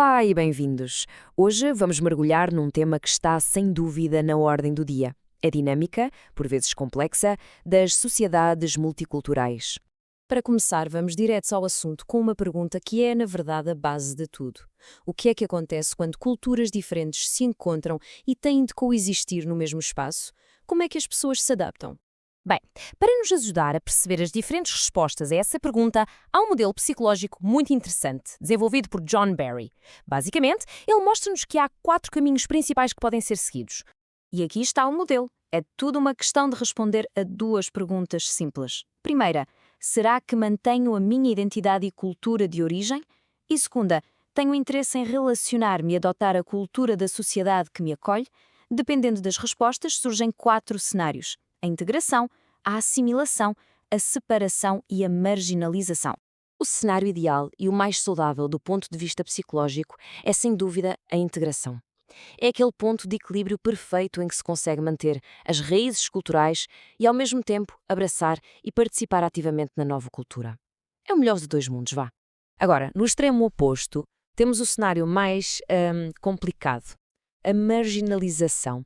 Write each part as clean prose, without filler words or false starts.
Olá e bem-vindos! Hoje vamos mergulhar num tema que está sem dúvida na ordem do dia. A dinâmica, por vezes complexa, das sociedades multiculturais. Para começar, vamos direto ao assunto com uma pergunta que é, na verdade, a base de tudo. O que é que acontece quando culturas diferentes se encontram e têm de coexistir no mesmo espaço? Como é que as pessoas se adaptam? Bem, para nos ajudar a perceber as diferentes respostas a essa pergunta, há um modelo psicológico muito interessante, desenvolvido por John Barry. Basicamente, ele mostra-nos que há 4 caminhos principais que podem ser seguidos. E aqui está o modelo. É tudo uma questão de responder a 2 perguntas simples. Primeira, será que mantenho a minha identidade e cultura de origem? E segunda, tenho interesse em relacionar-me e adotar a cultura da sociedade que me acolhe? Dependendo das respostas, surgem 4 cenários: a integração, a assimilação, a separação e a marginalização. O cenário ideal e o mais saudável do ponto de vista psicológico é, sem dúvida, a integração. É aquele ponto de equilíbrio perfeito em que se consegue manter as raízes culturais e, ao mesmo tempo, abraçar e participar ativamente na nova cultura. É o melhor de 2 mundos, vá. Agora, no extremo oposto, temos o cenário mais complicado, a marginalização.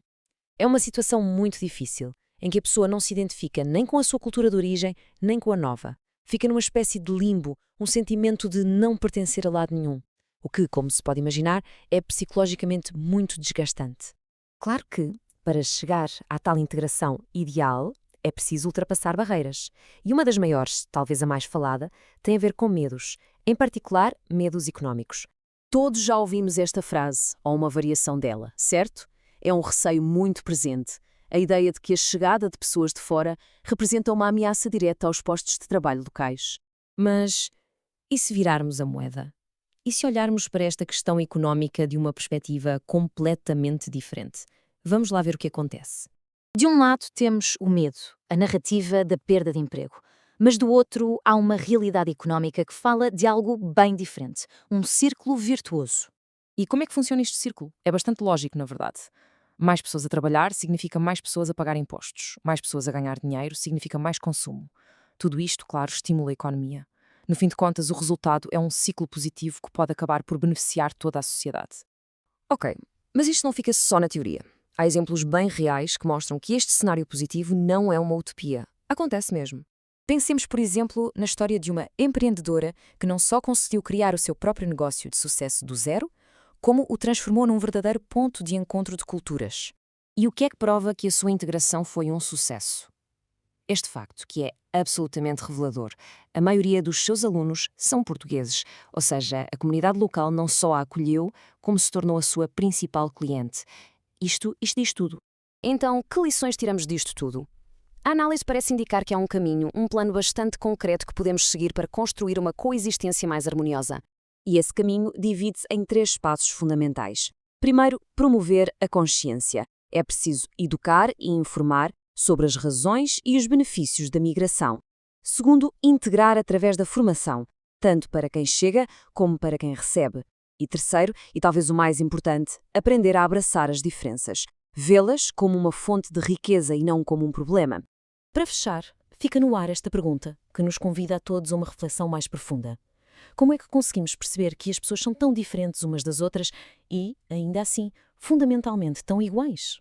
É uma situação muito difícil, em que a pessoa não se identifica nem com a sua cultura de origem, nem com a nova. Fica numa espécie de limbo, um sentimento de não pertencer a lado nenhum. O que, como se pode imaginar, é psicologicamente muito desgastante. Claro que, para chegar à tal integração ideal, é preciso ultrapassar barreiras. E uma das maiores, talvez a mais falada, tem a ver com medos, em particular, medos económicos. Todos já ouvimos esta frase, ou uma variação dela, certo? É um receio muito presente. A ideia de que a chegada de pessoas de fora representa uma ameaça direta aos postos de trabalho locais. Mas e se virarmos a moeda? E se olharmos para esta questão económica de uma perspectiva completamente diferente? Vamos lá ver o que acontece. De um lado temos o medo, a narrativa da perda de emprego. Mas do outro há uma realidade económica que fala de algo bem diferente, um círculo virtuoso. E como é que funciona este círculo? É bastante lógico, na verdade. Mais pessoas a trabalhar significa mais pessoas a pagar impostos. Mais pessoas a ganhar dinheiro significa mais consumo. Tudo isto, claro, estimula a economia. No fim de contas, o resultado é um ciclo positivo que pode acabar por beneficiar toda a sociedade. Ok, mas isto não fica só na teoria. Há exemplos bem reais que mostram que este cenário positivo não é uma utopia. Acontece mesmo. Pensemos, por exemplo, na história de uma empreendedora que não só conseguiu criar o seu próprio negócio de sucesso do zero, como o transformou num verdadeiro ponto de encontro de culturas. E o que é que prova que a sua integração foi um sucesso? Este facto, que é absolutamente revelador. A maioria dos seus alunos são portugueses, ou seja, a comunidade local não só a acolheu, como se tornou a sua principal cliente. Isto diz tudo. Então, que lições tiramos disto tudo? A análise parece indicar que há um caminho, um plano bastante concreto que podemos seguir para construir uma coexistência mais harmoniosa. E esse caminho divide-se em 3 passos fundamentais. Primeiro, promover a consciência. É preciso educar e informar sobre as razões e os benefícios da migração. Segundo, integrar através da formação, tanto para quem chega como para quem recebe. E terceiro, e talvez o mais importante, aprender a abraçar as diferenças, vê-las como uma fonte de riqueza e não como um problema. Para fechar, fica no ar esta pergunta, que nos convida a todos a uma reflexão mais profunda. Como é que conseguimos perceber que as pessoas são tão diferentes umas das outras e, ainda assim, fundamentalmente tão iguais?